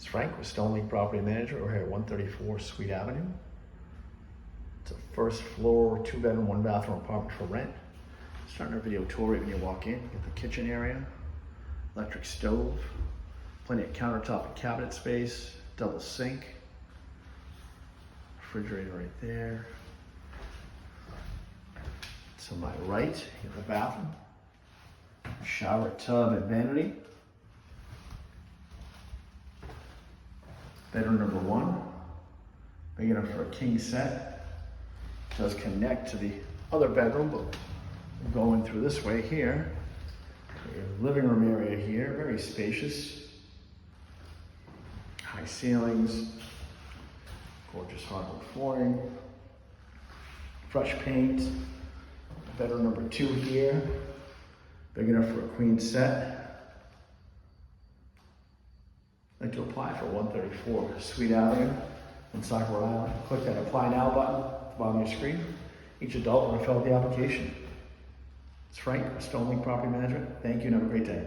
It's Frank with Stonelink Property Manager. We're here at 134 Sweet Avenue. It's a first floor, 2-bedroom, 1-bathroom apartment for rent. Starting our video tour right when you walk in. Get the kitchen area, electric stove, plenty of countertop and cabinet space, double sink, refrigerator right there. To my right, you have the bathroom, shower, tub, and vanity. Bedroom number 1, big enough for a king set. Does connect to the other bedroom, but going through this way here. Your living room area here, very spacious. High ceilings, gorgeous hardwood flooring, fresh paint. Bedroom number 2 here, big enough for a queen set. I'd like to apply for 134 Sweet Avenue in Woonsocket, Rhode Island. Click that Apply Now button at the bottom of your screen. Each adult will fill out the application. It's Frank with Stonelink Property Management. Thank you and have a great day.